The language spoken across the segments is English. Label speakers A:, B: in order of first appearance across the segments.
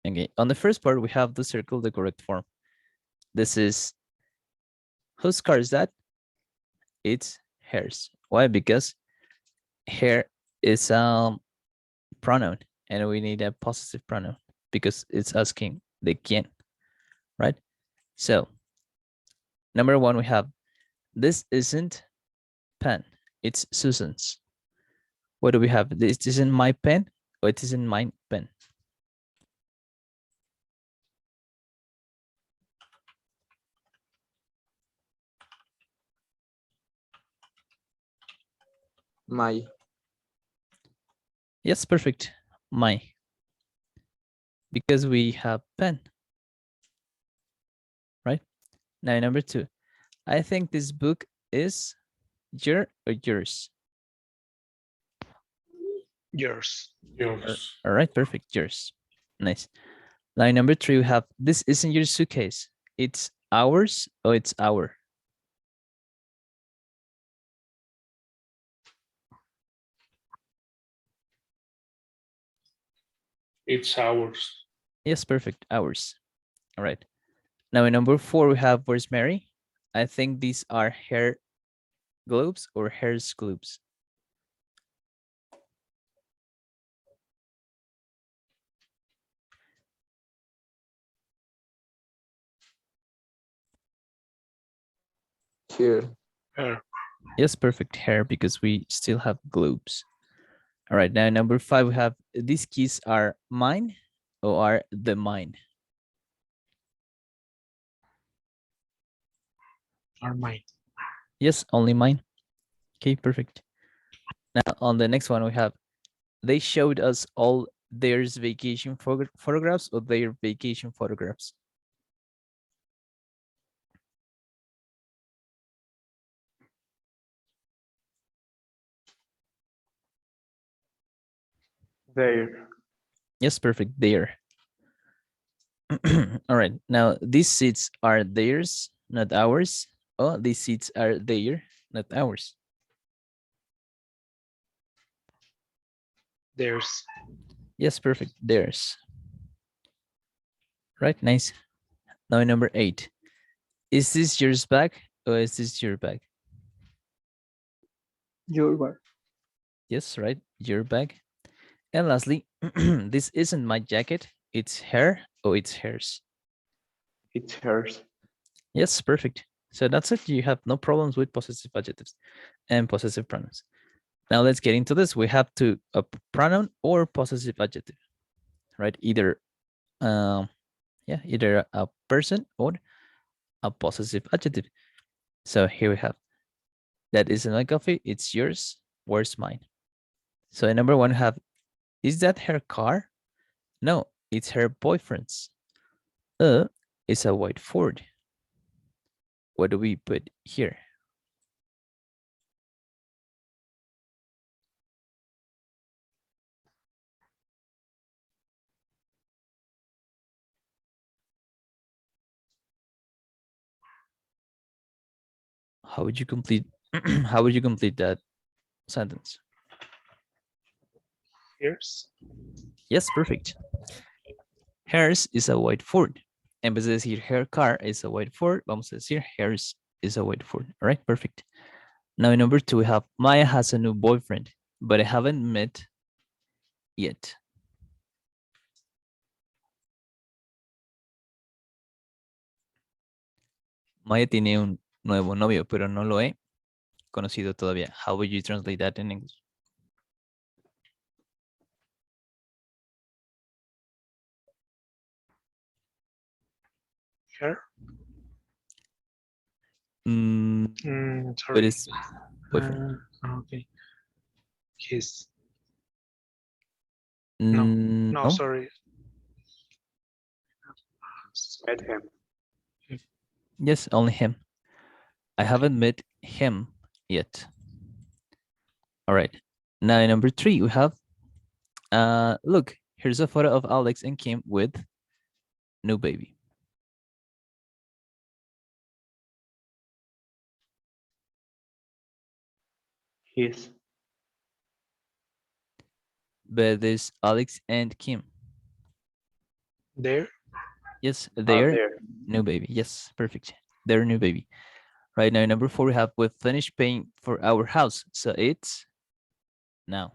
A: Okay, on the first part, we have the circle, the correct form. This is, whose car is that? It's hers. Why? Because her is pronoun, and we need a possessive pronoun because it's asking the quién, right? So number one, we have, this isn't pen, it's Susan's. What do we have? This isn't my pen, or it isn't my pen.
B: My.
A: Yes, perfect. My. Because we have pen, right? Now, number two, I think this book is your or yours.
C: Yours.
A: All right, perfect. Yours. Nice. Line number three, we have, this isn't your suitcase. It's ours or it's our.
C: It's ours.
A: Yes, perfect. Ours. All right. Now in number four, we have, where's Mary? I think these are hair globes or hair's globes.
B: Here.
C: Her.
A: Yes, perfect. Hair, because we still have globes. All right. Now number five, we have, these keys are mine or are the mine.
C: Are mine.
A: Yes, only mine. Okay, perfect. Now on the next one, we have, they showed us all theirs vacation photographs or their vacation photographs.
B: There.
A: Yes, perfect. There. All right. Now these seats are theirs, not ours. Oh, these seats are there, not ours.
C: Theirs.
A: Yes, perfect. Theirs. Right. Nice. Now number eight. Is this yours bag or is this your bag?
B: Your bag.
A: Yes, right. Your bag. And lastly, this isn't my jacket. It's her or it's hers.
B: It's hers.
A: Yes, perfect. So that's it. You have no problems with possessive adjectives and possessive pronouns. Now let's get into this. We have to a pronoun or possessive adjective, right? Either, either a person or a possessive adjective. So here we have, that isn't my coffee. It's yours. Where's mine? So in number one, we have, is that her car? No, it's her boyfriend's. It's a white Ford. What do we put here? How would you complete? How would you complete that sentence?
C: Hers.
A: Yes, perfect. Hers is a white Ford. En vez de decir her car is a white Ford, vamos a decir hers is a white Ford. All right, perfect. Now in number two, we have, Maya has a new boyfriend, but I haven't met yet. Maya tiene un nuevo novio, pero no lo he conocido todavía. How would you translate that in English?
C: Her.
A: But
C: Sorry.
A: it's boyfriend.
C: Okay. His. No,
A: No.
C: sorry.
B: Met him.
A: Yes, only him. I haven't met him yet. All right. Now in number three, we have, look, here's a photo of Alex and Kim with new baby.
B: His.
A: But there's Alex and Kim.
C: There.
A: Yes,
B: Ah,
A: their
B: there.
A: new baby. Yes, perfect. Their new baby. Right now, number 4, we have we finished paying for our house. So it's now.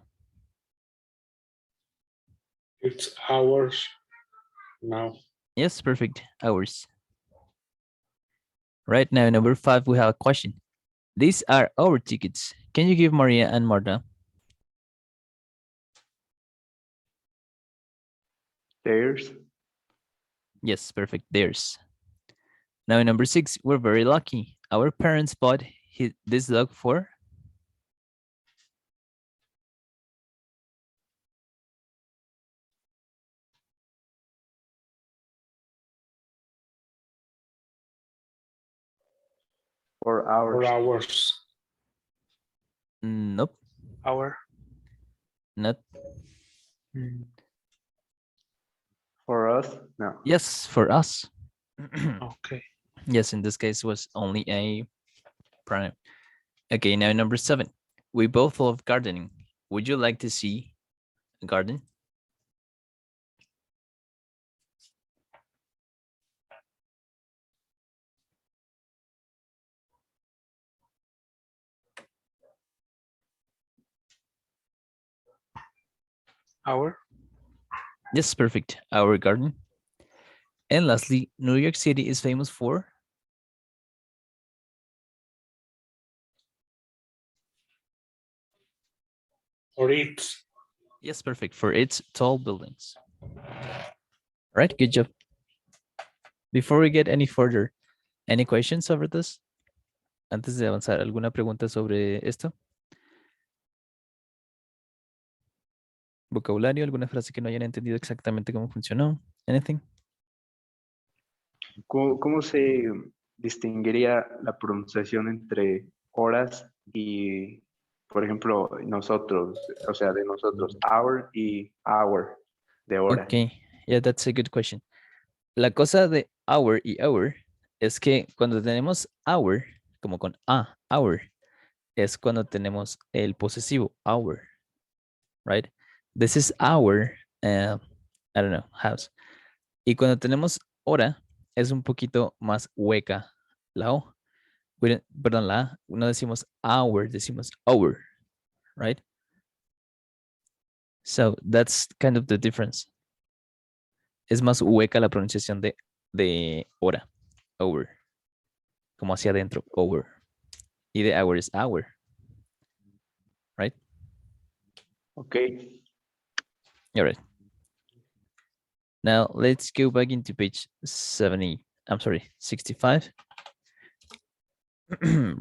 C: It's ours now.
A: Yes, perfect. Ours. Right now, number 5, we have a question. These are our tickets. Can you give Maria and Marta?
B: Theirs.
A: Yes, perfect. Theirs. Now, in number 6, we're very lucky. Our parents bought this dog for
B: For
C: For
B: ours.
C: ours.
A: nope,
C: Our.
A: not
C: Mm,
B: For us. No.
A: yes, for us.
C: okay.
A: Yes, in this case was only a pronoun. Okay, now number 7. We both love gardening. Would you like to see a garden?
C: Our.
A: Yes, perfect. Our garden. And lastly, New York City is famous for
C: Or its.
A: yes, perfect, for its tall buildings. Right, good job. Before we get any further, any questions over this? Antes de avanzar, ¿alguna pregunta sobre esto? ¿Vocabulario? ¿Alguna frase que no hayan entendido exactamente cómo funcionó? Anything?
B: ¿Cómo se distinguiría la pronunciación entre horas y, por ejemplo, nosotros? O sea, de nosotros, our y hour, de hora.
A: Okay, yeah, that's a good question. La cosa de hour y hour es que cuando tenemos hour, como con a, hour, es cuando tenemos el posesivo, our, right? This is our, I don't know, house. Y cuando tenemos hora, es un poquito más hueca la O. Perdón, la A, no decimos hour, decimos hour, right? So that's kind of the difference. Es más hueca la pronunciación de hora, hour, como hacia adentro, hour. Y de hour es hour, right?
B: Ok.
A: All right. Now let's go back into page 65.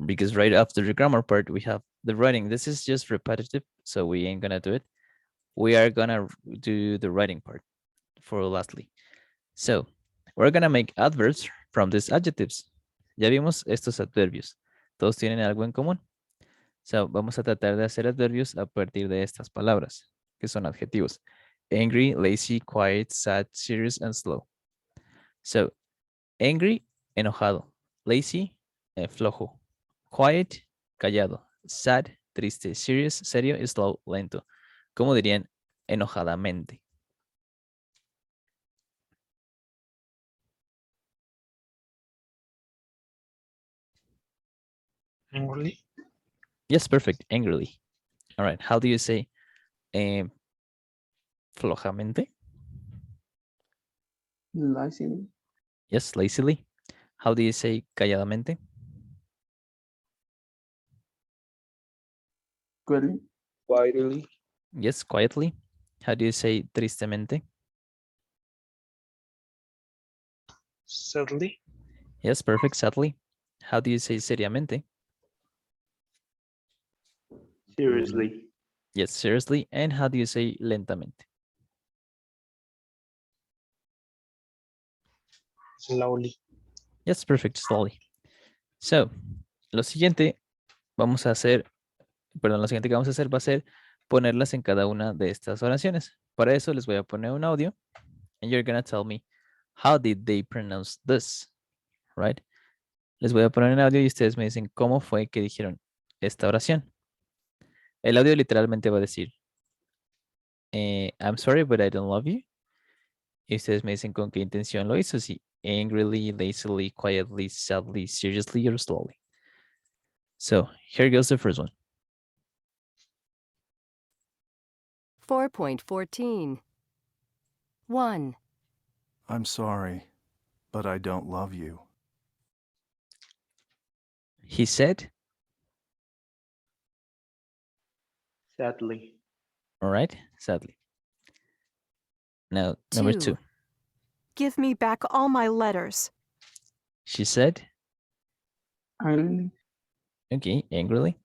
A: Because right after the grammar part, we have the writing. This is just repetitive, so we ain't gonna do it. We are gonna do the writing part for lastly. So we're gonna make adverbs from these adjectives. Ya vimos estos adverbios. Todos tienen algo en común. So vamos a tratar de hacer adverbios a partir de estas palabras, que son adjetivos. Angry, lazy, quiet, sad, serious, and slow. So, angry, enojado. Lazy, flojo. Quiet, callado. Sad, triste. Serious, serio. Y slow, lento. ¿Cómo dirían enojadamente?
C: Angrily.
A: Yes, perfect. Angrily. All right. How do you say flojamente?
B: Lazily.
A: Yes, lazily. How do you say calladamente?
B: Quietly.
A: Yes, quietly. How do you say tristemente?
C: Sadly.
A: Yes, perfect. Sadly. How do you say seriamente?
B: Seriously.
A: Yes, seriously. And how do you say lentamente?
C: Slowly.
A: Yes, perfect. Slowly. So, lo siguiente vamos a hacer, perdón, lo siguiente que vamos a hacer va a ser ponerlas en cada una de estas oraciones. Para eso les voy a poner un audio and you're gonna tell me how did they pronounce this, right? Les voy a poner un audio y ustedes me dicen cómo fue que dijeron esta oración. El audio literalmente va a decir, I'm sorry, but I don't love you. Y ustedes me dicen con qué intención lo hizo, si angrily, lazily, quietly, sadly, seriously, or slowly. So here goes the first one.
D: 4.14. 1.
E: I'm sorry, but I don't love you.
A: He said,
B: Sadly.
A: all right, sadly. Now, number 2.
F: Give me back all my letters.
A: She said,
B: Angrily.
A: okay, angrily.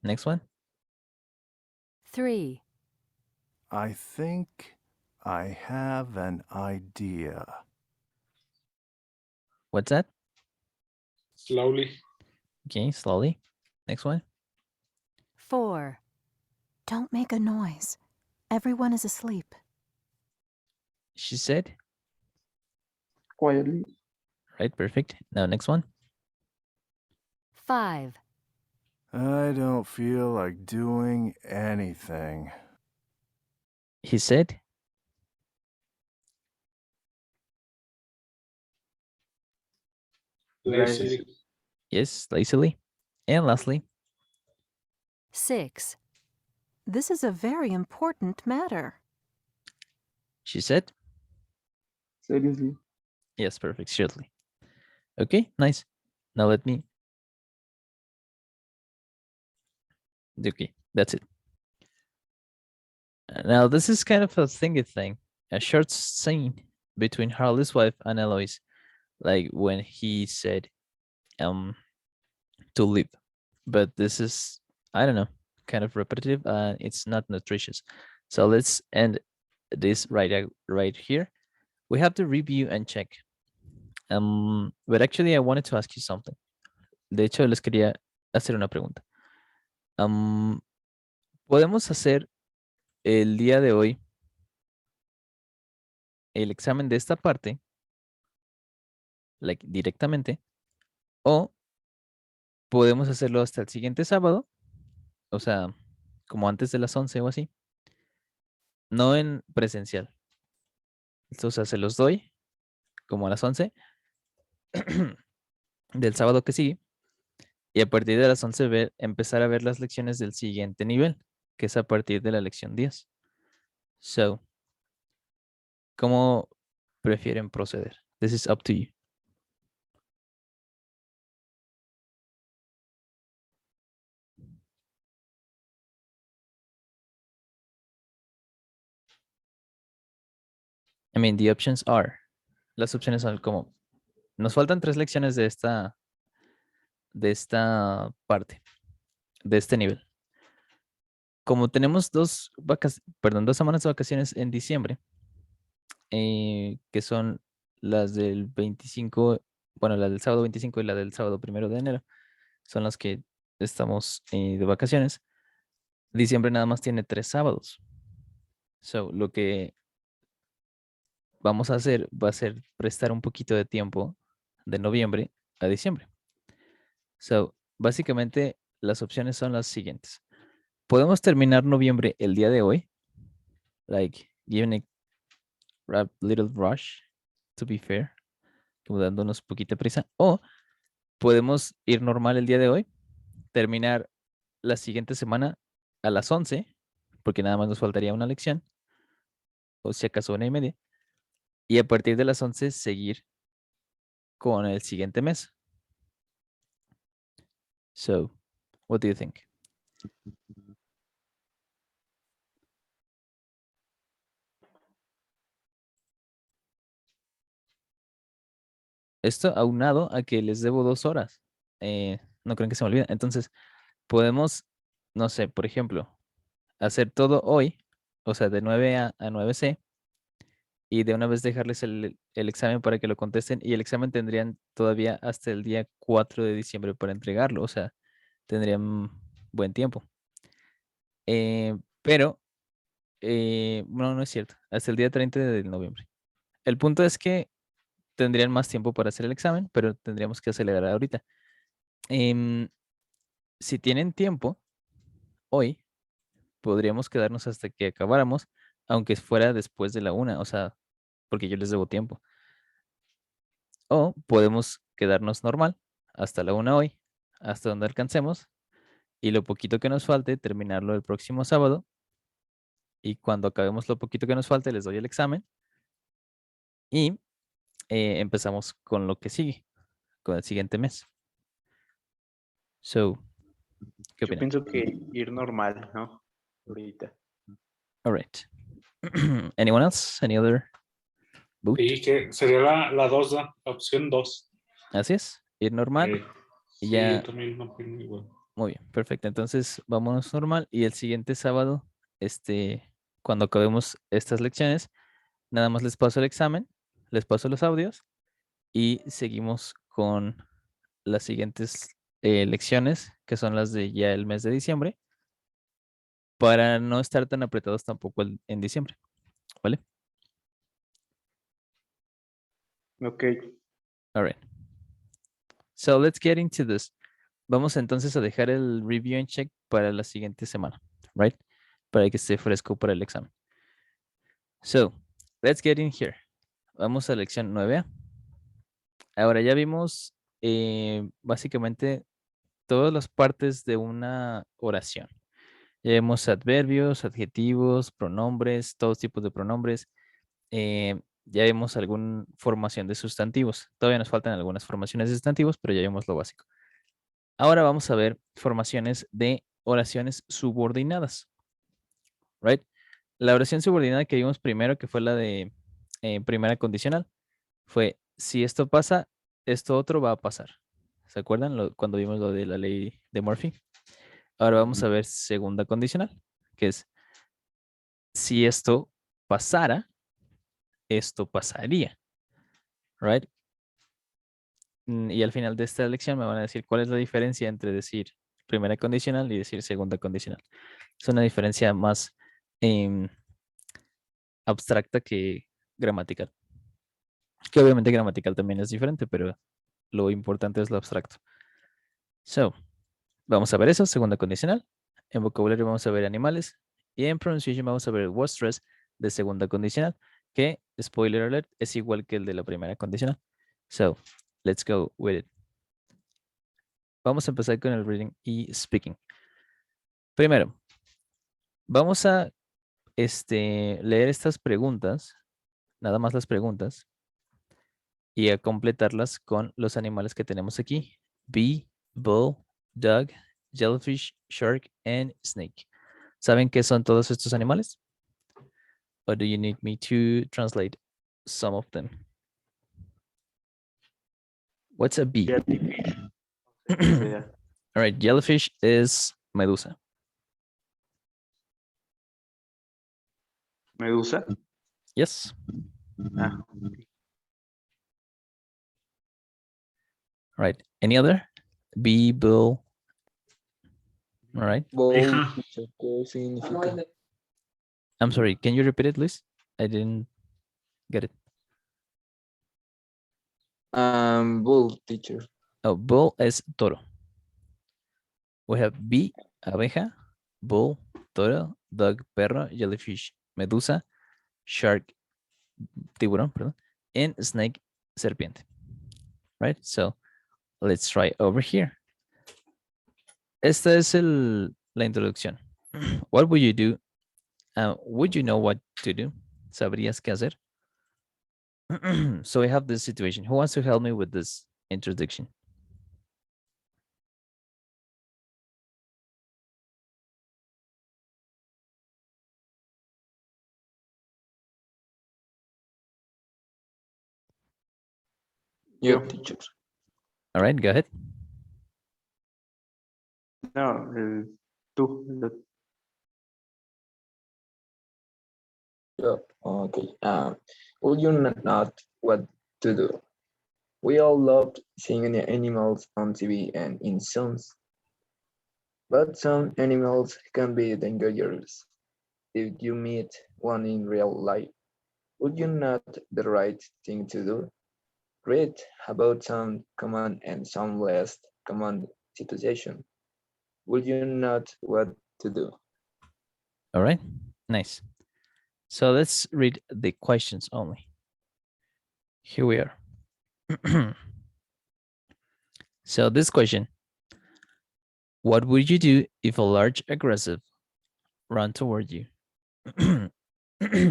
A: Next one.
D: 3.
E: I think I have an idea.
A: What's that?
C: Slowly.
A: Okay, slowly. Next one.
D: 4.
F: Don't make a noise. Everyone is asleep.
A: She said,
B: Quietly.
A: right, perfect. Now, next one.
D: 5.
E: I don't feel like doing anything.
A: He said,
C: Lazily.
A: yes, lazily. And lastly,
D: 6.
F: This is a very important matter.
A: she said,
B: Seriously.
A: yes, perfect, surely. Okay, nice. Now let me. Okay, that's it. Now this is kind of a thingy thing, a short scene between Harley's wife and Eloise, like when he said, to leave. But this is, I don't know, kind of repetitive and it's not nutritious. So let's end this right here. We have to review and check. But actually I wanted to ask you something. De hecho, les quería hacer una pregunta. ¿Podemos hacer el día de hoy el examen de esta parte, like, directamente, o podemos hacerlo hasta el siguiente sábado, o sea, como antes de las 11 o así, no en presencial? O sea, se los doy como a las 11 del sábado que sigue, y a partir de las 11 empezar a ver las lecciones del siguiente nivel, que es a partir de la lección 10. So, ¿cómo prefieren proceder? This is up to you. I mean, the options are. Las opciones son como, nos faltan 3 lecciones de esta parte, de este nivel. Como tenemos 2 semanas de vacaciones en diciembre, que son las del 25, bueno, la del sábado 25 y la del sábado 1 de enero, son las que estamos de vacaciones. Diciembre nada más tiene 3 sábados. So, lo que vamos a hacer va a ser prestar un poquito de tiempo de noviembre a diciembre. So, básicamente las opciones son las siguientes. Podemos terminar noviembre el día de hoy, like giving a little rush, to be fair, como dándonos poquita prisa, o podemos ir normal el día de hoy, terminar la siguiente semana a las 11, porque nada más nos faltaría una lección, o si acaso 1:30, y a partir de las 11 seguir con el siguiente mes. So, what do you think? Esto aunado a que les debo 2 horas. No creen que se me olvide. Entonces, podemos, no sé, por ejemplo, hacer todo hoy, o sea, de 9 a 9C, y de una vez dejarles el examen para que lo contesten, y el examen tendrían todavía hasta el día 4 de diciembre para entregarlo, o sea, tendrían buen tiempo. Pero, no es cierto, hasta el día 30 de noviembre. El punto es que tendrían más tiempo para hacer el examen, pero tendríamos que acelerar ahorita. Si tienen tiempo, hoy podríamos quedarnos hasta que acabáramos, aunque fuera después de la 1, o sea, porque yo les debo tiempo. O podemos quedarnos normal hasta la 1 hoy, hasta donde alcancemos, y lo poquito que nos falte, terminarlo el próximo sábado. Y cuando acabemos lo poquito que nos falte, les doy el examen. Y empezamos con lo que sigue, con el siguiente mes. So, ¿qué
B: Yo
A: opinan?
B: pienso que ir normal, ¿no? Ahorita.
A: All right. Anyone else? Any other vote?
C: Y que sería la 2, la opción 2.
A: Así es, ir normal. Y
C: Sí,
A: ya,
C: yo también lo opino igual.
A: muy bien, perfecto. Entonces, vámonos normal. Y el siguiente sábado, cuando acabemos estas lecciones, nada más les paso el examen, les paso los audios y seguimos con las siguientes lecciones, que son las de ya el mes de diciembre, para no estar tan apretados tampoco en diciembre, ¿vale?
B: Ok.
A: All right. So let's get into this. Vamos entonces a dejar el review en check para la siguiente semana, right? Para que esté fresco para el examen. So, let's get in here. Vamos a lección 9A. Ahora ya vimos básicamente todas las partes de una oración. Ya vimos adverbios, adjetivos, pronombres, todos tipos de pronombres. Ya vimos alguna formación de sustantivos. Todavía nos faltan algunas formaciones de sustantivos, pero ya vimos lo básico. Ahora vamos a ver formaciones de oraciones subordinadas. Right? La oración subordinada que vimos primero, que fue la de primera condicional, fue si esto pasa, esto otro va a pasar. ¿Se acuerdan cuando vimos lo de la ley de Murphy? Ahora vamos a ver segunda condicional, que es si esto pasara, esto pasaría. Right? Y al final de esta lección me van a decir cuál es la diferencia entre decir primera condicional y decir segunda condicional. Es una diferencia más abstracta que gramatical. Que obviamente gramatical también es diferente, pero lo importante es lo abstracto. So, vamos a ver eso, segunda condicional. En vocabulario vamos a ver animales. Y en pronunciation vamos a ver was stress de segunda condicional, que, spoiler alert, es igual que el de la primera condicional. So, let's go with it. Vamos a empezar con el reading y speaking. Primero, vamos a leer estas preguntas, nada más las preguntas, y a completarlas con los animales que tenemos aquí. Bee, bull, dog, jellyfish, shark, and snake. ¿Saben qué son todos estos animales? Or do you need me to translate some of them? What's a bee?
B: Jellyfish. O sea,
A: All right, jellyfish is medusa.
B: medusa.
A: Yes.
B: Ah,
A: All right. Any other? Bee, bull. All right.
C: Hija.
G: ¿Qué significa?
A: I'm sorry. Can you repeat it, please? I didn't get it.
G: Bull, teacher.
A: Oh, bull es toro. We have bee, abeja, bull, toro, dog, perro, jellyfish, medusa, shark, tiburón, perdón, and snake, serpiente. Right? So let's try over here. Esta es la introducción. What would you do? Would you know what to do? ¿Sabrías qué hacer? So I have this situation. Who wants to help me with this introduction?
G: Yo,
B: Yo.
G: teacher.
A: All right, go ahead.
B: no, tú.
G: Yo. Okay. Would you not what to do? We all loved seeing the animals on TV and in zoos. But some animals can be dangerous. If you meet one in real life, would you not the right thing to do? Read about some common and some less common situation. Would you not what to do?
A: All right, nice. So let's read the questions only. Here we are. So this question, what would you do if a large aggressive ran toward you?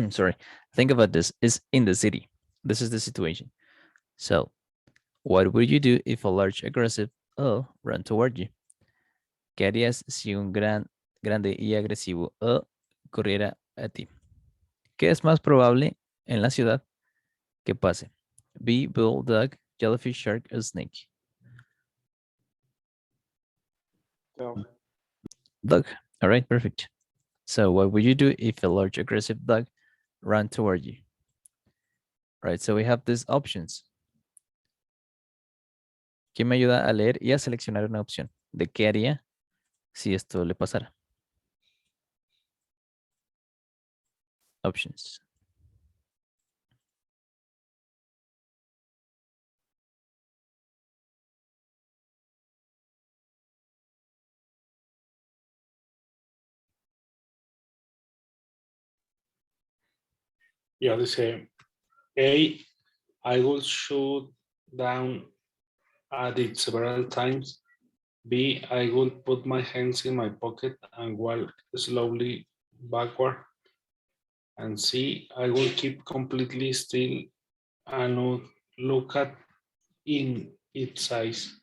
A: Sorry, think about this. It's in the city. This is the situation. So what would you do if a large aggressive ran toward you? ¿Qué harías si un grande y agresivo corriera a ti? ¿Qué es más probable en la ciudad que pase? B, bulldog, jellyfish, shark, or snake?
B: Dog.
A: Dog. All right, perfect. So what would you do if a large aggressive dog ran toward you? Right, so we have these options. ¿Quién me ayuda a leer y a seleccionar una opción? ¿De qué haría si esto le pasara? Options.
C: Yeah, dice A, I will shoot down at it several times. B, I will put my hands in my pocket and walk slowly backward. And C, I will keep completely still and not look at in its eyes.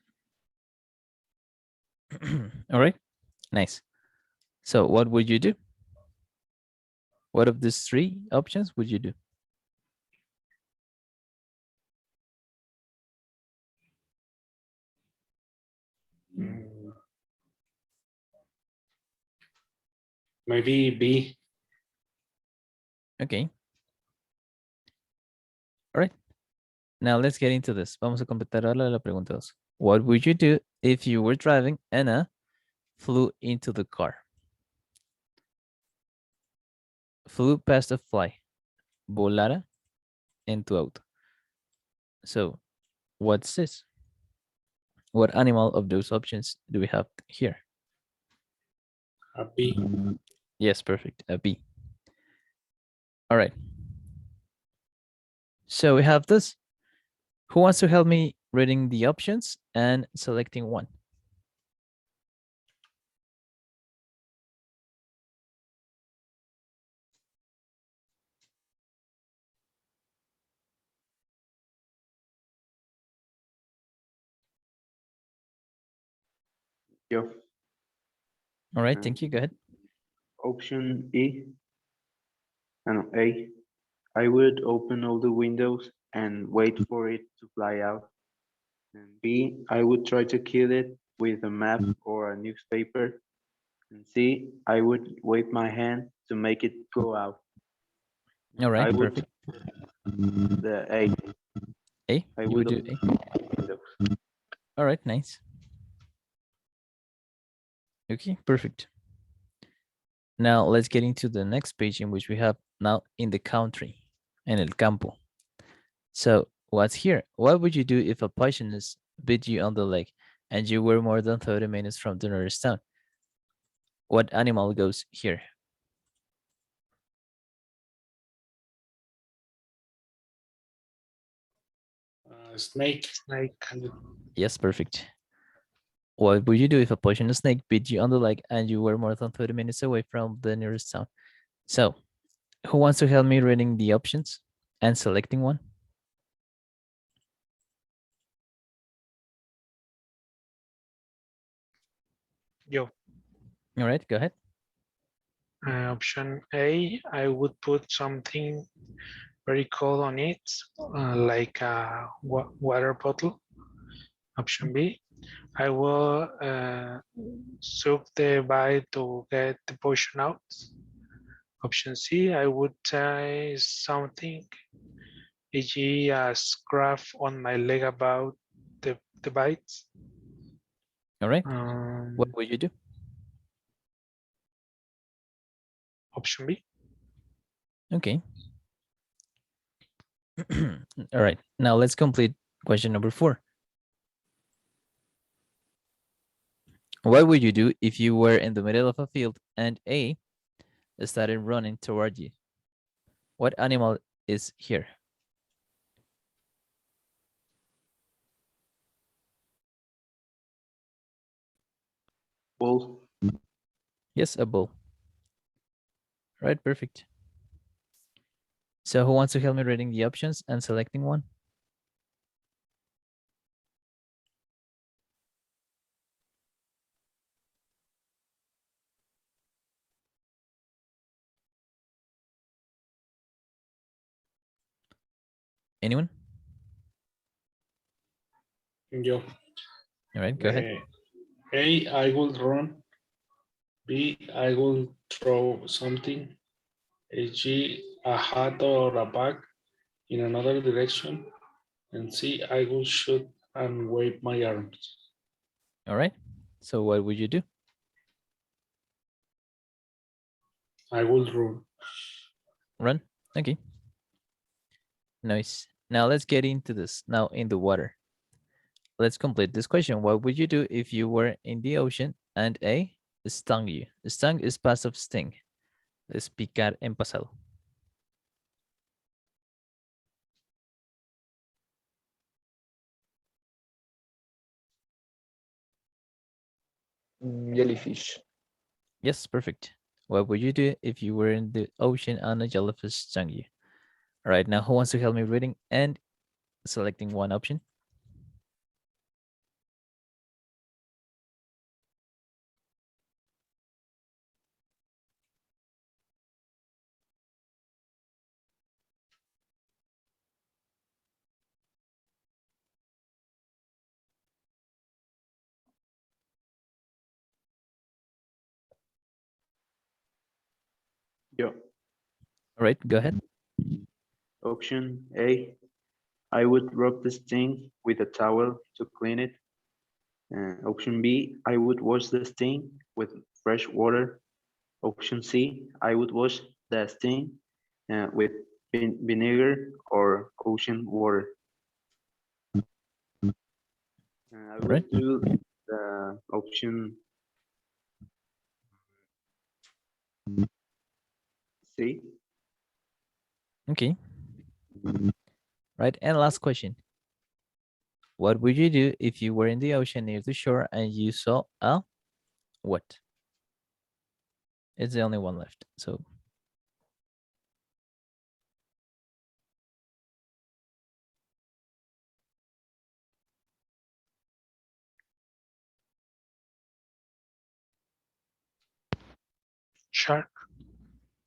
A: All right, nice. So what would you do? What of these three options would you do?
C: Mm. Maybe B.
A: Okay. All right. Now let's get into this. Vamos a completar ahora la pregunta 2. What would you do if you were driving and flew into the car? Flew past a fly. Volara en tu auto. So what's this? What animal of those options do we have here?
C: A B.
A: Yes, perfect. A bee. All right. So we have this. Who wants to help me reading the options and selecting one?
B: Yo.
A: All right, thank you. Go ahead.
B: Option E. A. I would open all the windows and wait for it to fly out. And B. I would try to kill it with a map or a newspaper. And C. I would wave my hand to make it go out.
A: All right,
B: I would
A: perfect.
B: the A.
A: A,
B: I
A: you
B: would
A: would do
B: open
A: A.
B: windows.
A: All right, nice. Okay, perfect. Now let's get into the next page in which we have now in the country, en el campo. So what's here? What would you do if a poisonous bit you on the leg and you were more than 30 minutes from the nearest town? What animal goes here?
C: Snake.
A: Yes, perfect. What would you do if a poisonous snake bit you on the leg and you were more than 30 minutes away from the nearest town? So, who wants to help me reading the options and selecting one?
H: Yo.
A: All right, go ahead.
H: Option A, I would put something very cold on it, like a water bottle. Option B, I will soak the bite to get the poison out. Option C, I would tie something, e.g. a scarf on my leg about the bite.
A: All right. What would you do?
H: Option B.
A: Okay. All right. Now let's complete question number 4. What would you do if you were in the middle of a field and A started running toward you? What animal is here?
B: Bull.
A: Yes, a bull. Right, perfect. So who wants to help me reading the options and selecting one? Anyone?
C: Yo.
A: All right, go ahead.
C: A, I will run. B, I will throw something. G, a hat or a bag in another direction. And C, I will shoot and wave my arms.
A: All right. So what would you do?
C: I will run.
A: Run. Okay. Nice. Now let's get into this. Now in the water. Let's complete this question. What would you do if you were in the ocean and a stung you? Stung is past of sting. Es picar en pasado.
G: Jellyfish.
A: Yes, perfect. What would you do if you were in the ocean and a jellyfish stung you? All right, now who wants to help me reading and selecting one option?
B: Yo.
A: All right, go ahead.
B: Option A, I would rub the sting with a towel to clean it. Option B, I would wash the sting with fresh water. Option C, I would wash the sting with vinegar or ocean water. I
A: All right.
B: would do the option C.
A: Okay. Right, and last question. What would you do if you were in the ocean near the shore and you saw a what? It's the only one left. So
H: Shark.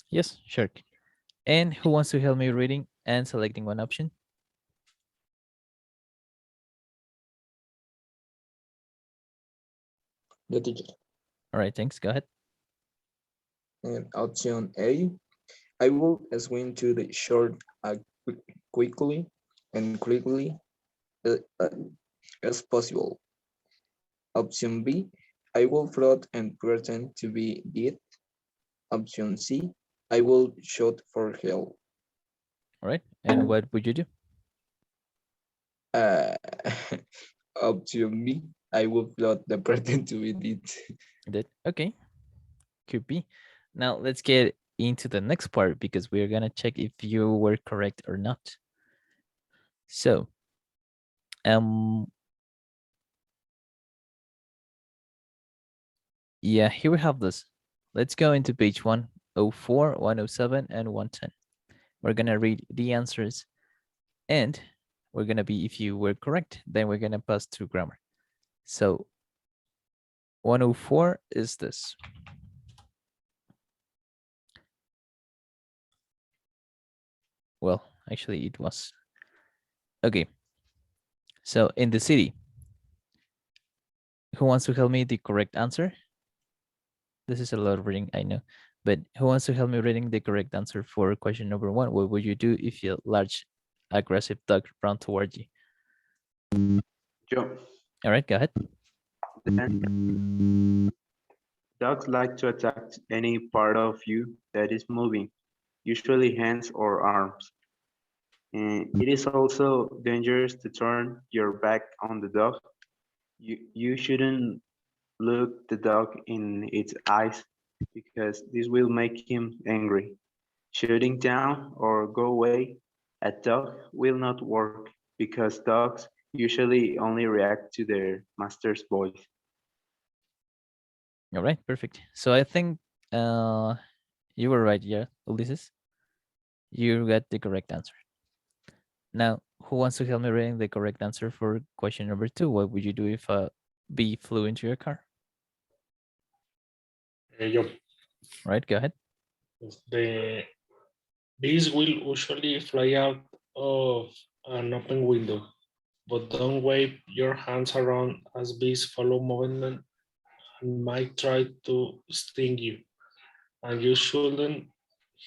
A: yes, shark. And who wants to help me reading and selecting one option?
G: The teacher.
A: All right, thanks. Go ahead.
G: And option A, I will swim to the shore quickly and quickly uh, uh, as possible. Option B, I will float and pretend to be dead. Option C, I will shoot for help.
A: All right. And what would you do?
G: Uh, option B, I will float the pretend to be dead.
A: That okay. Could be. Now let's get into the next part because we're gonna check if you were correct or not. So yeah, here we have this. Let's go into page 104, 107, and 110. We're gonna read the answers and we're gonna be, if you were correct, then we're gonna pass through grammar. So 104 is this. Well, actually it was. Okay. So in the city, who wants to help me the correct answer? This is a lot of reading, I know, but who wants to help me reading the correct answer for question number 1? What would you do if a large aggressive dog ran towards you?
B: Yo.
A: All right, go ahead.
B: Dogs like to attack any part of you that is moving, usually hands or arms. And it is also dangerous to turn your back on the dog. You shouldn't look the dog in its eyes because this will make him angry. Shutting down or go away a dog will not work because dogs usually only react to their master's voice.
A: All right, perfect. So I think you were right, yeah, Ulysses. You got the correct answer. Now, who wants to help me reading the correct answer for question number 2? What would you do if a bee flew into your car?
C: Yo,
A: All right, go ahead.
C: the bees will usually fly out of an open window, but don't wave your hands around as bees follow movement and might try to sting you. And you shouldn't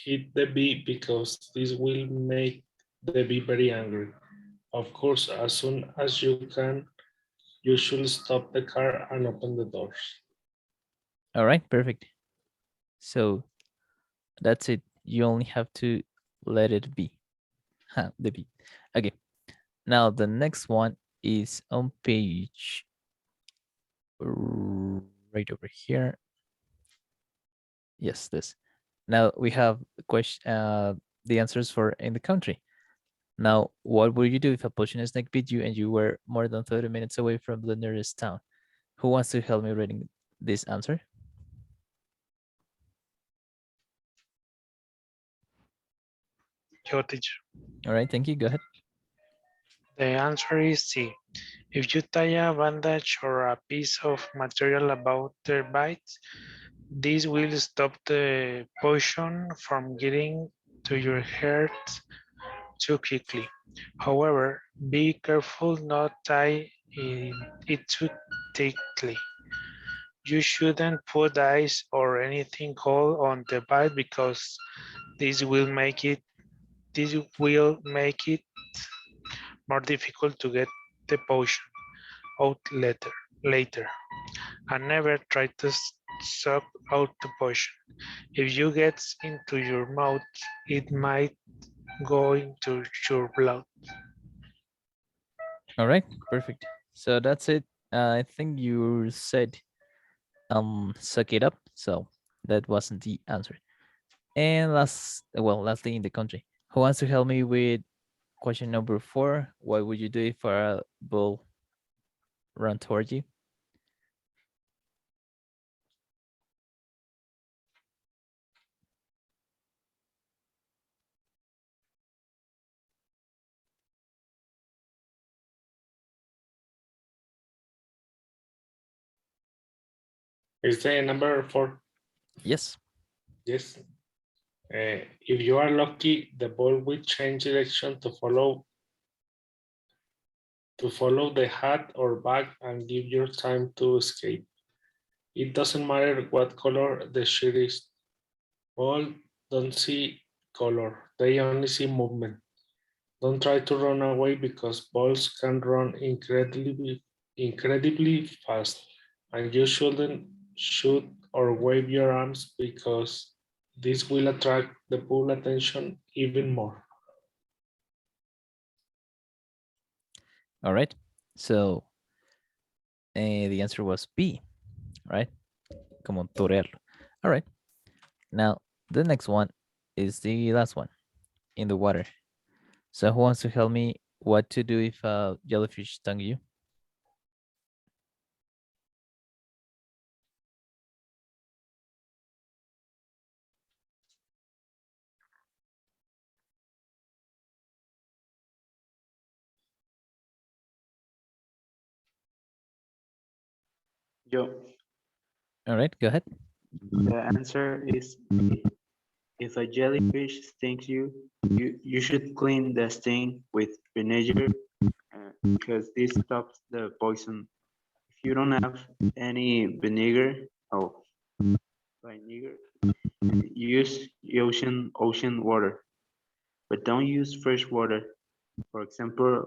C: hit the bee because this will make the bee very angry. Of course, as soon as you can, you should stop the car and open the doors.
A: All right, perfect. So that's it. You only have to let it be. The bee. Okay. Now the next one is on page right over here. Yes, this. Now we have the answers for in the country. Now, what would you do if a poisonous snake bit you and you were more than 30 minutes away from the nearest town? Who wants to help me reading this answer?
H: Your teacher.
A: All right, thank you. Go ahead.
H: The answer is C. If you tie a bandage or a piece of material about their bites, this will stop the poison from getting to your heart too quickly. However, be careful not tie it too tightly. You shouldn't put ice or anything cold on the bite because this will make it more difficult to get the potion out later. And never try to suck out the potion. If you get into your mouth, it might go into your blood.
A: All right, perfect. So that's it. I think you said suck it up. So that wasn't the answer. And lastly in the country. Who wants to help me with question number 4? What would you do if a bull ran towards you?
C: Is the number 4?
A: Yes.
C: Yes. If you are lucky, the ball will change direction to follow the hat or bag and give you time to escape. It doesn't matter what color the sheet is. Ball don't see color, they only see movement. Don't try to run away because balls can run incredibly fast, and you shouldn't shoot or wave your arms because this will attract the bull attention even more.
A: All right. So the answer was B, right? Como torearlo. All right. Now the next one is the last one in the water. So who wants to help me what to do if a jellyfish stung you?
B: Yo,
A: All right, go ahead.
B: the answer is if a jellyfish stings you, you should clean the sting with vinegar because this stops the poison. If you don't have any vinegar, use ocean water, but don't use fresh water. For example,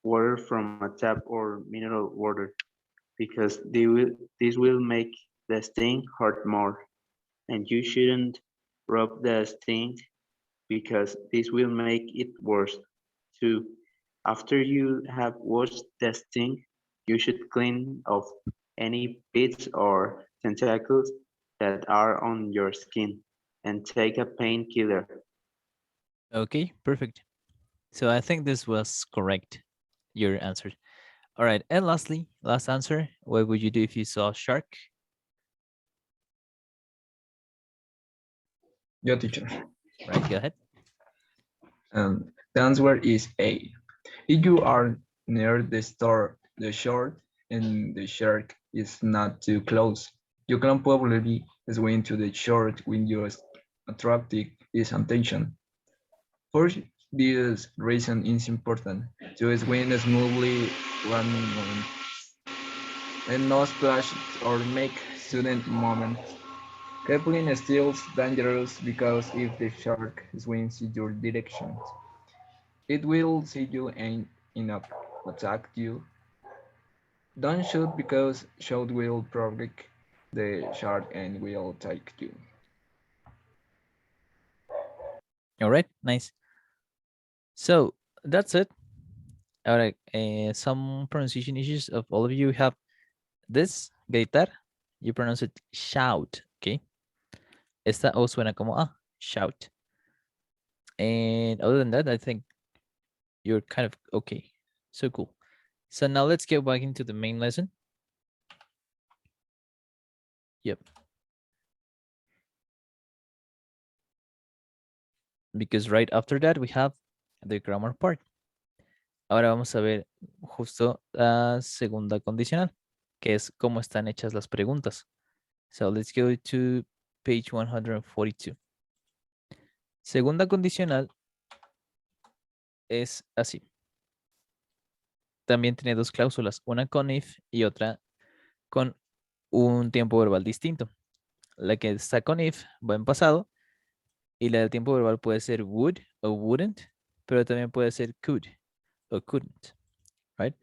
B: water from a tap or mineral water, because this will make the sting hurt more. And you shouldn't rub the sting because this will make it worse. Too, after you have washed the sting, you should clean off any bits or tentacles that are on your skin and take a painkiller.
A: Okay, perfect. So I think this was correct, your answer. All right, and lastly, last answer. What would you do if you saw a shark?
G: Your teacher.
A: Right, go ahead.
G: The answer is A. If you are near the store, the shore, and the shark is not too close, you can probably swim to the shore when you attracting its attention. For this reason, it's important to swim smoothly one and not splash or make sudden movements. Coupling is still dangerous because if the shark swims in your direction, it will see you and attack you. Don't shoot because shot will provoke the shark and will take you.
A: All right, nice. So that's it. All right, some pronunciation issues of all of you have this, gritar, you pronounce it shout, okay? Esta O suena como A, shout. And other than that, I think you're kind of okay. So cool. So now let's get back into the main lesson. Yep. Because right after that we have the grammar part. Ahora vamos a ver justo la segunda condicional, que es cómo están hechas las preguntas. So let's go to page 142. Segunda condicional es así. También tiene dos cláusulas, una con if y otra con un tiempo verbal distinto. La que está con if va en pasado y la del tiempo verbal puede ser would o wouldn't, pero también puede ser could o couldn't, right?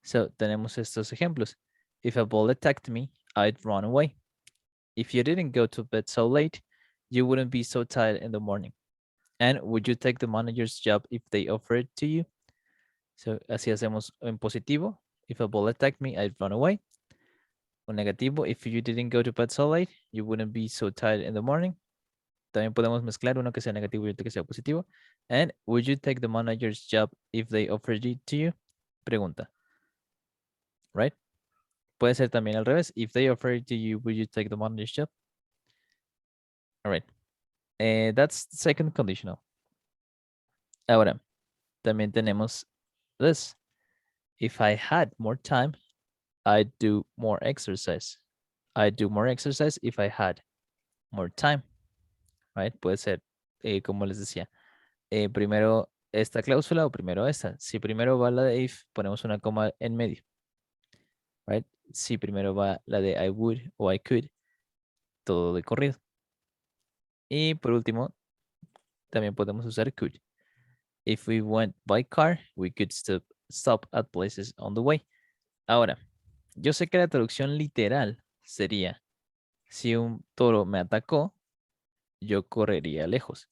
A: So tenemos estos ejemplos. If a ball attacked me, I'd run away. If you didn't go to bed so late, you wouldn't be so tired in the morning. And would you take the manager's job if they offered it to you? So así hacemos en positivo. If a ball attacked me, I'd run away. O negativo, if you didn't go to bed so late, you wouldn't be so tired in the morning. También podemos mezclar uno que sea negativo y otro que sea positivo. And would you take the manager's job if they offered it to you? Pregunta. Right? Puede ser también al revés. If they offered it to you, would you take the manager's job? All right. That's the second conditional. Ahora, también tenemos this. If I had more time, I'd do more exercise. I'd do more exercise if I had more time. Right? Puede ser, como les decía, primero esta cláusula o primero esta. Si primero va la de if, ponemos una coma en medio. Right? Si primero va la de I would o I could, todo de corrido. Y por último, también podemos usar could. If we went by car, we could stop at places on the way. Ahora, yo sé que la traducción literal sería, si un toro me atacó, yo correría lejos.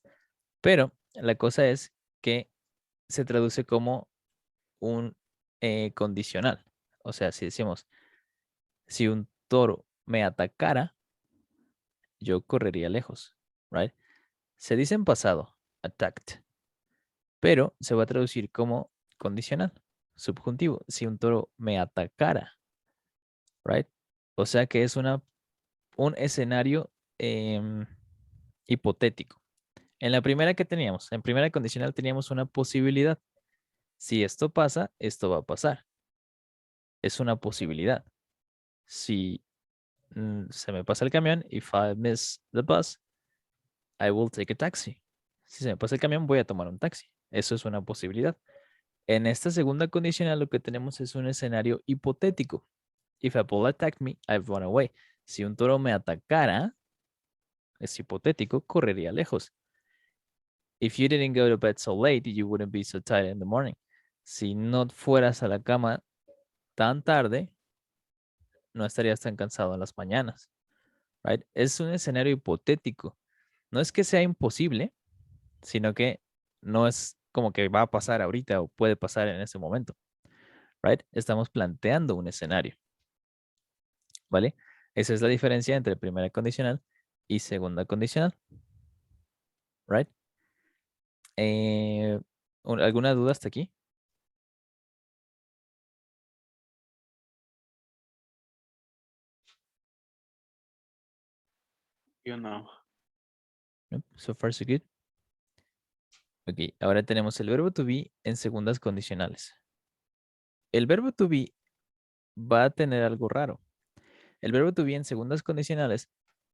A: Pero la cosa es que se traduce como un condicional. O sea, si decimos, si un toro me atacara, yo correría lejos, right? Se dice en pasado, attacked, pero se va a traducir como condicional, subjuntivo. Si un toro me atacara, right? O sea que es un escenario hipotético. En la primera que teníamos, en primera condicional teníamos una posibilidad. Si esto pasa, esto va a pasar. Es una posibilidad. Si se me pasa el camión, if I miss the bus, I will take a taxi. Si se me pasa el camión, voy a tomar un taxi. Eso es una posibilidad. En esta segunda condicional lo que tenemos es un escenario hipotético. If a bull attacked me, I've run away. Si un toro me atacara, es hipotético, correría lejos. If you didn't go to bed so late, you wouldn't be so tired in the morning. Si no fueras a la cama tan tarde, no estarías tan cansado en las mañanas. Right? Es un escenario hipotético. No es que sea imposible, sino que no es como que va a pasar ahorita o puede pasar en ese momento. Right? Estamos planteando un escenario. ¿Vale? Esa es la diferencia entre primera condicional y segunda condicional. Right? ¿Alguna duda hasta aquí?
B: Yo no.
A: Nope, so far so good. Ok, ahora tenemos el verbo to be en segundas condicionales. El verbo to be va a tener algo raro. El verbo to be en segundas condicionales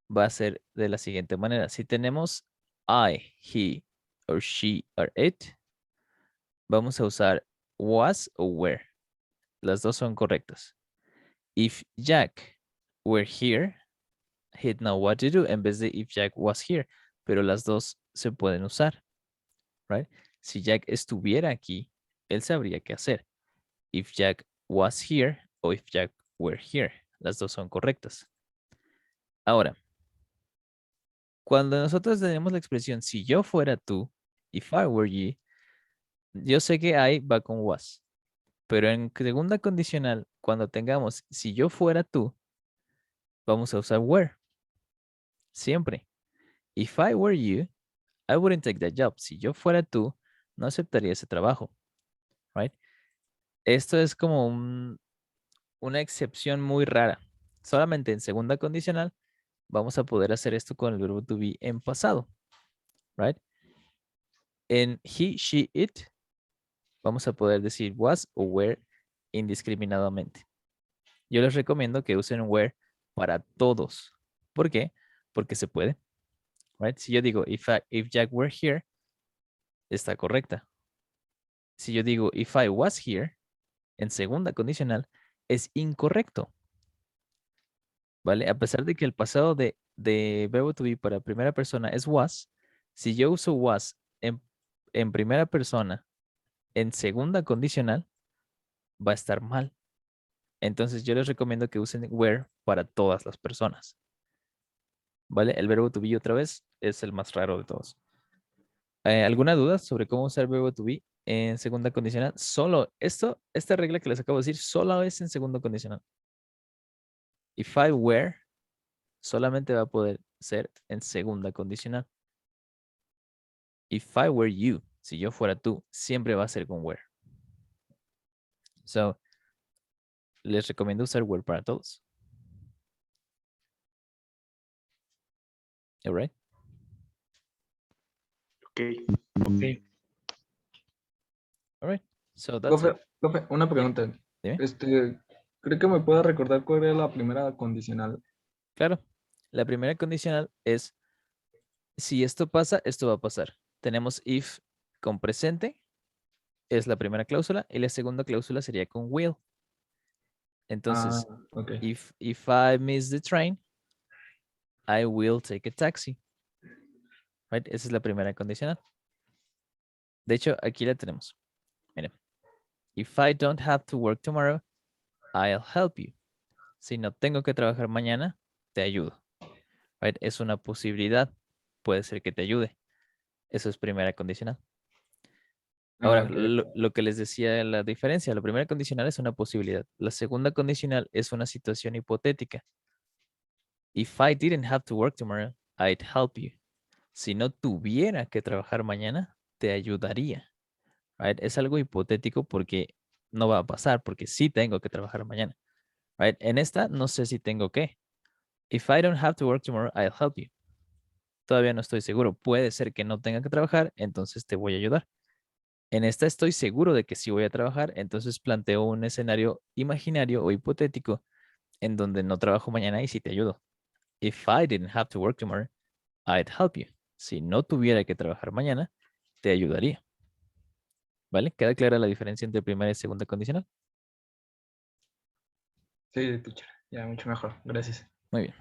A: va a ser de la siguiente manera. Si tenemos I, he, or she, or it, vamos a usar was o were. Las dos son correctas. If Jack were here, he'd know what to do en vez de if Jack was here. Pero las dos se pueden usar. Right? Si Jack estuviera aquí, él sabría qué hacer. If Jack was here o if Jack were here. Las dos son correctas. Ahora, cuando nosotros tenemos la expresión si yo fuera tú, if I were you, yo sé que I va con was. Pero en segunda condicional, cuando tengamos si yo fuera tú, vamos a usar were. Siempre. If I were you, I wouldn't take that job. Si yo fuera tú, no aceptaría ese trabajo. Right? Esto es como una excepción muy rara. Solamente en segunda condicional vamos a poder hacer esto con el verbo to be en pasado. Right? En he, she, it, vamos a poder decir was o were indiscriminadamente. Yo les recomiendo que usen were para todos. ¿Por qué? Porque se puede. Right? Si yo digo if Jack were here, está correcta. Si yo digo if I was here, en segunda condicional, es incorrecto. ¿Vale? A pesar de que el pasado de verbo to be para primera persona es was, si yo uso was en primera persona, en segunda condicional, va a estar mal. Entonces yo les recomiendo que usen were para todas las personas. ¿Vale? El verbo to be otra vez es el más raro de todos. ¿Alguna duda sobre cómo usar el verbo to be en segunda condicional? Solo esta regla que les acabo de decir, solo es en segunda condicional. If I were, solamente va a poder ser en segunda condicional. If I were you, si yo fuera tú, siempre va a ser con were. So, les recomiendo usar were para todos. All right?
B: Ok.
C: Okay.
A: All right. So that's it.
G: Profe, una pregunta.
A: Dime.
G: ¿Cree que me pueda recordar cuál era la primera condicional?
A: Claro. La primera condicional es si esto pasa, esto va a pasar. Tenemos if con presente, es la primera cláusula, y la segunda cláusula sería con will. Entonces,
G: Ok.
A: if I miss the train, I will take a taxi. Right? Esa es la primera condicional. De hecho, aquí la tenemos. Miren. If I don't have to work tomorrow, I'll help you. Si no tengo que trabajar mañana, te ayudo. Right? Es una posibilidad. Puede ser que te ayude. Eso es primera condicional. Ahora, lo que les decía, la diferencia, la primera condicional es una posibilidad. La segunda condicional es una situación hipotética. If I didn't have to work tomorrow, I'd help you. Si no tuviera que trabajar mañana, te ayudaría. Right? Es algo hipotético porque no va a pasar, porque sí tengo que trabajar mañana. Right? En esta, no sé si tengo que. If I don't have to work tomorrow, I'll help you. Todavía no estoy seguro. Puede ser que no tenga que trabajar, entonces te voy a ayudar. En esta estoy seguro de que sí voy a trabajar, entonces planteo un escenario imaginario o hipotético en donde no trabajo mañana y sí te ayudo. If I didn't have to work tomorrow, I'd help you. Si no tuviera que trabajar mañana, te ayudaría. ¿Vale? ¿Queda clara la diferencia entre primera y segunda condicional?
G: Sí, teacher. Ya, mucho mejor. Gracias.
A: Muy bien.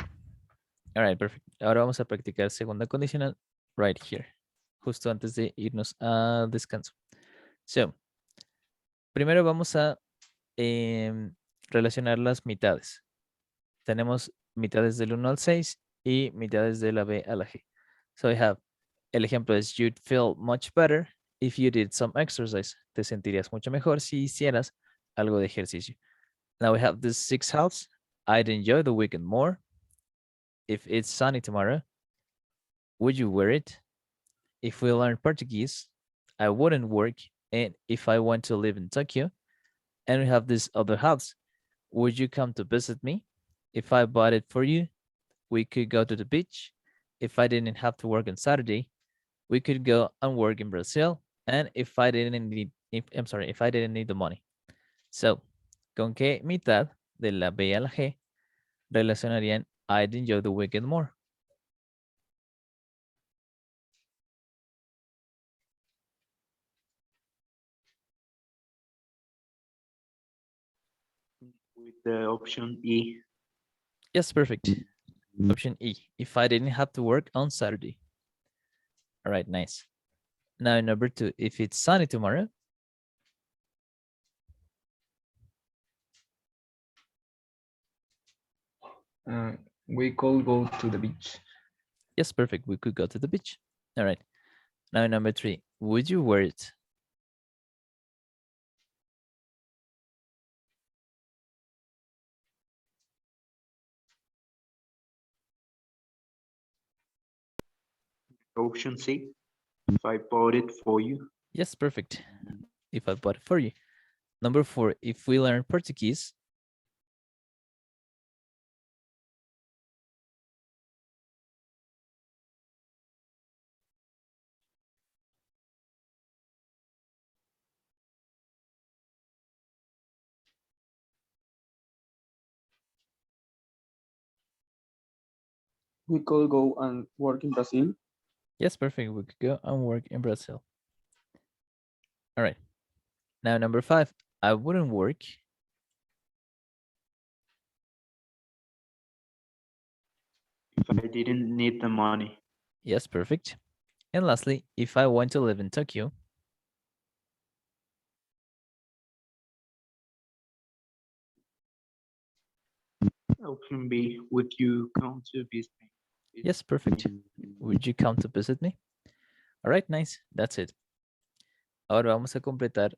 A: All right, perfect. Ahora vamos a practicar segunda condicional right here. Justo antes de irnos a descanso. So, primero vamos a relacionar las mitades. Tenemos mitades del 1 al 6 y mitades de la B a la G. So I have, el ejemplo es, you'd feel much better if you did some exercise. Te sentirías mucho mejor si hicieras algo de ejercicio. Now we have the 6 halves. I'd enjoy the weekend more. If it's sunny tomorrow, would you wear it? If we learn Portuguese, I wouldn't work. And if I want to live in Tokyo, and we have this other house, would you come to visit me? If I bought it for you, we could go to the beach. if I didn't have to work on Saturday, we could go and work in Brazil. And if I didn't need, if I didn't need the money. So, ¿con qué mitad de la B y la G relacionarían I'd enjoy the weekend more?
B: With the option E.
A: Yes, perfect. Option E, if I didn't have to work on Saturday. All right, nice. Now, number 2, if it's sunny tomorrow.
G: We could go to the beach.
A: Yes, perfect. We could go to the beach. All right. Now, number 3, would you wear it?
B: Option C. If I bought it for you.
A: Yes, perfect. If I bought it for you. Number 4, if we learn Portuguese.
G: We could go and work in Brazil.
A: Yes, perfect. We could go and work in Brazil. All right. Now, number 5, I wouldn't work.
B: If I didn't need the money.
A: Yes, perfect. And lastly, if I want to live in Tokyo.
B: Option B. Would you come to visit me?
A: Yes, perfect. Would you come to visit me? All right, nice. That's it. Ahora vamos a completar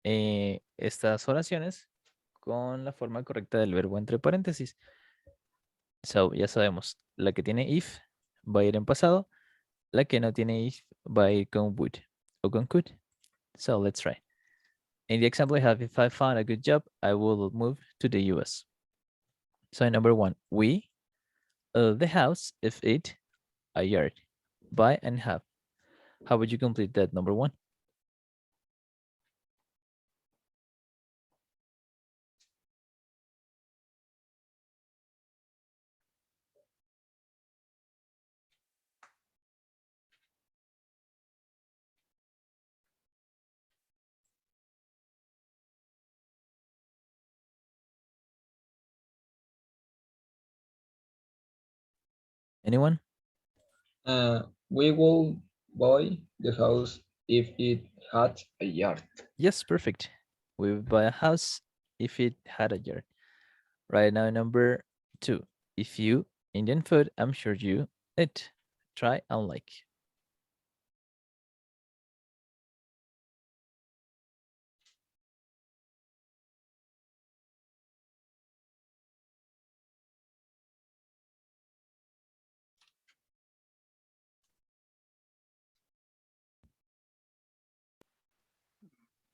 A: estas oraciones con la forma correcta del verbo entre paréntesis. So, ya sabemos, la que tiene if va a ir en pasado, la que no tiene if va a ir con would o con could. So, let's try. In the example I have, if I found a good job, I will move to the US. So, number 1, we, the house, if it, a yard, buy and have. How would you complete that, number 1? Anyone?
G: We will buy the house if it had a yard.
A: Yes, perfect. We would buy a house if it had a yard. Right now, number 2. If you Indian food, I'm sure you it. Try and like.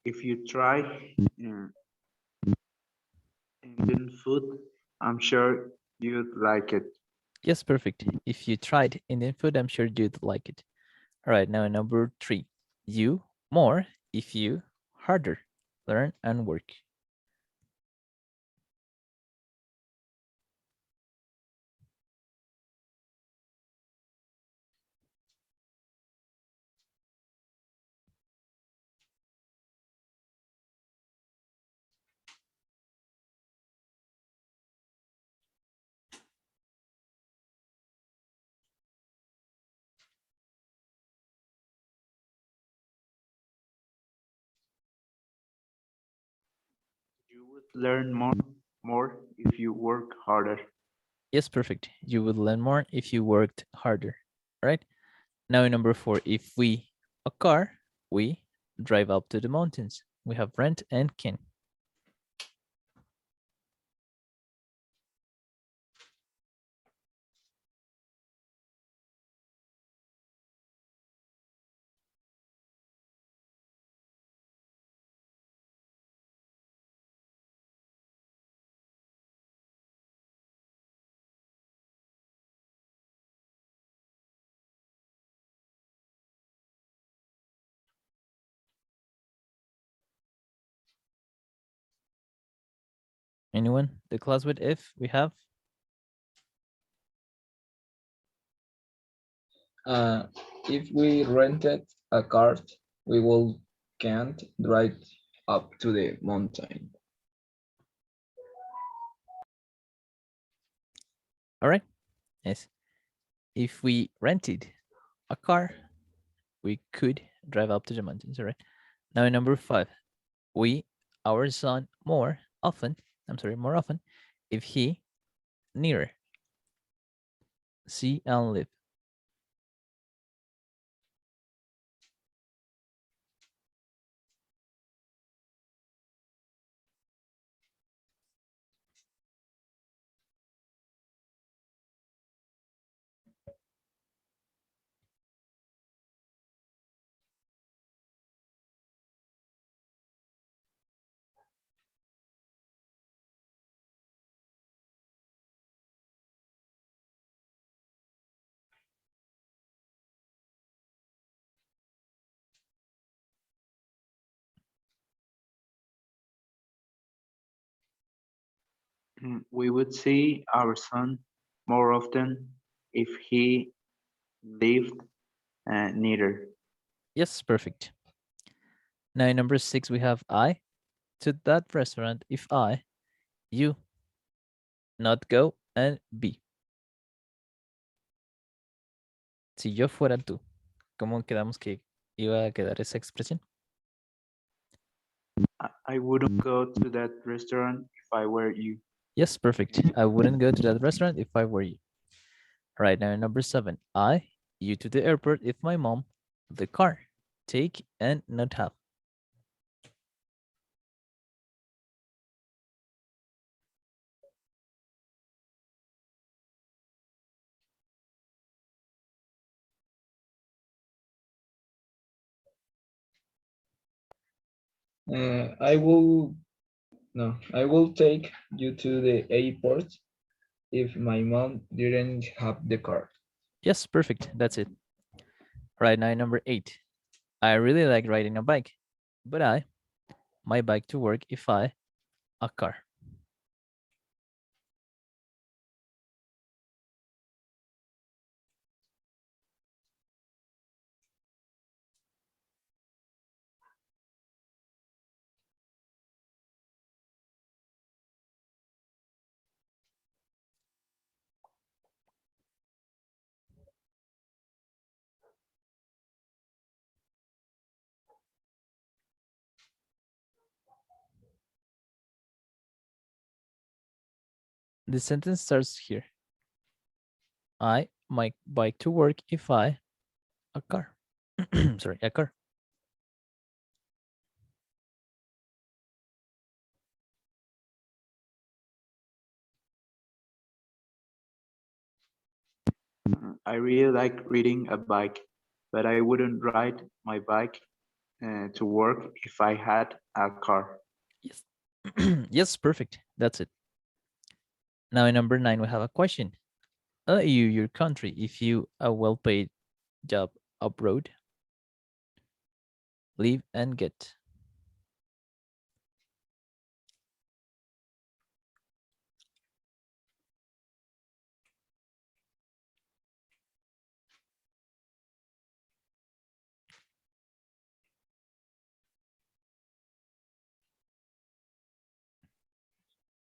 B: If you try Indian food, I'm sure you'd like it.
A: Yes, perfect. If you tried Indian food, I'm sure you'd like it. All right, now number 3. You more if you harder. Learn and work.
B: You would learn more if you work harder.
A: Yes, perfect. You would learn more if you worked harder. All right. Now number 4. If we a car, we drive up to the mountains. We have rent and can. Anyone? The class with if we have?
G: If we rented a car, we will can't drive up to the mountain.
A: All right. Yes. If we rented a car, we could drive up to the mountains. All right. Now, in number 5, we our son more often. I'm sorry, more often, if he nearer see and live.
B: We would see our son more often if he lived nearer.
A: Yes, perfect. Now, in number 6, we have I to that restaurant if I, you, not go, and be. Si yo fuera tú, ¿cómo quedamos que iba a quedar esa expresión?
B: I wouldn't go to that restaurant if I were you.
A: Yes, perfect. I wouldn't go to that restaurant if I were you. All right, now number 7. You to the airport if my mom, the car, take and not have.
G: I will I will take you to the airport if my mom didn't have the car.
A: Yes, perfect. That's it. All right, now number 8. I really like riding a bike, but my bike to work if I, a car. The sentence starts here. My bike to work if I, a car. Sorry, a car.
B: I really like riding a bike, but I wouldn't ride my bike to work if I had a car.
A: Yes. Yes, perfect. That's it. Now in number 9, we have a question. Your country, if you a well-paid job abroad, live and get.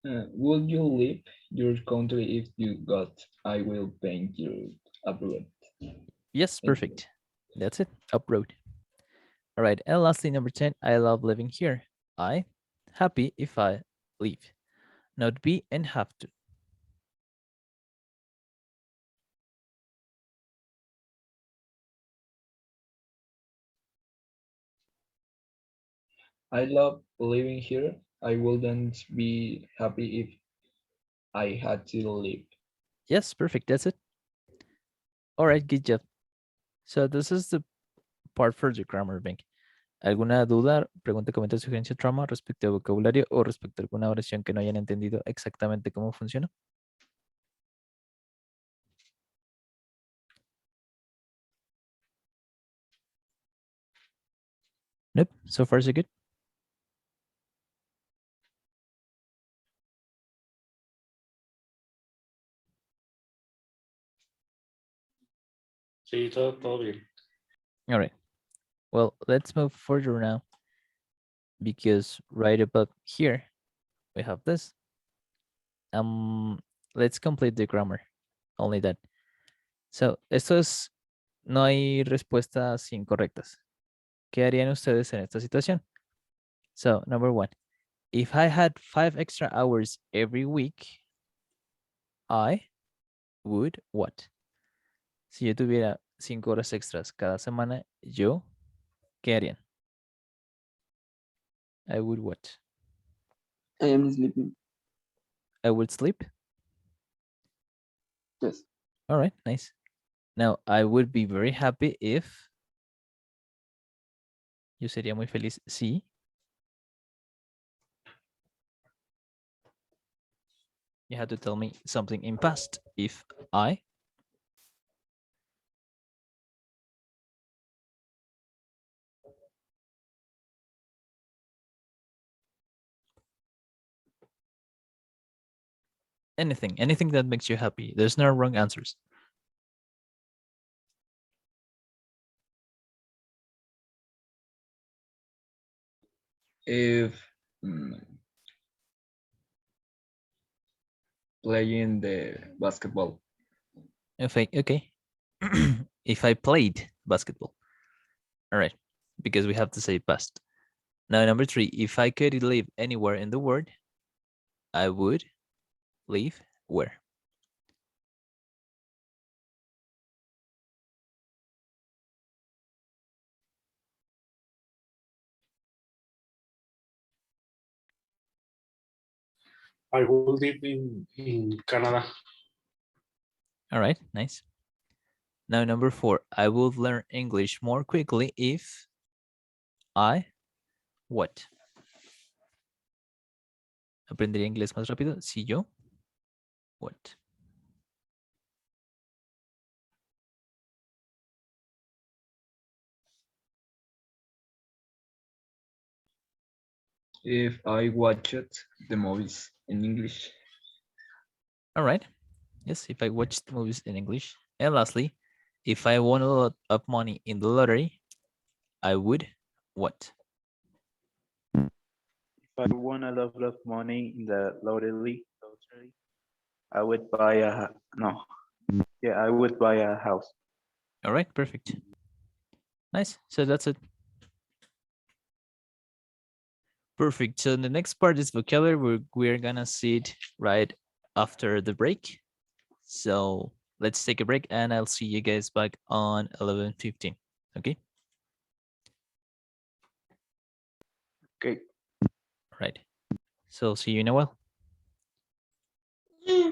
G: Would you leave your country if you got I will paint you abroad?
A: Yes,
G: Thank you.
A: perfect. That's it. Abroad. All right. And lastly, number 10, I love living here. I happy if I leave. Not be and have to.
G: I love living here. I wouldn't be happy if I had to leave.
A: Yes, perfect. That's it. All right, good job. So this is the part for the grammar bank. ¿Alguna duda, pregunta, comentario, sugerencia, trauma respecto al vocabulario o respecto a alguna oración que no hayan entendido exactamente cómo funciona? Nope. So far, so good.
C: Sí, todo bien.
A: All right. Well, let's move further now because right above here we have this. Let's complete the grammar. Only that. So, esto es, no hay respuestas incorrectas. ¿Qué harían ustedes en esta situación? So, number one, if I had 5 extra hours every week, I would what? Si yo tuviera 5 horas extras cada semana, yo, ¿qué harían? I would what?
G: I am sleeping.
A: I would sleep.
G: Yes.
A: All right, nice. Now, I would be very happy if. Yo sería muy feliz si. You had to tell me something in past. If I. Anything that makes you happy. There's no wrong answers.
G: If playing the basketball.
A: Okay. If I played basketball. All right, because we have to say past. Now, number 3, if I could live anywhere in the world, I would live where?
C: I will live in Canada.
A: All right, nice. Now, number 4, I would learn English more quickly if I what? Aprendería inglés más rápido si yo what?
G: If I watched the movies in English.
A: All right. Yes, if I watched movies in English. And lastly, if I won a lot of money in the lottery, I would what?
B: If I won a lot of money in the lottery, I would buy a no. Yeah, I would buy a house.
A: All right, perfect. Nice. So that's it. Perfect. So the next part is vocabulary. We're gonna see it right after the break. So let's take a break and I'll see you guys back on 11:15. Okay.
B: Okay.
A: All right. So see you in a while.
I: Yeah.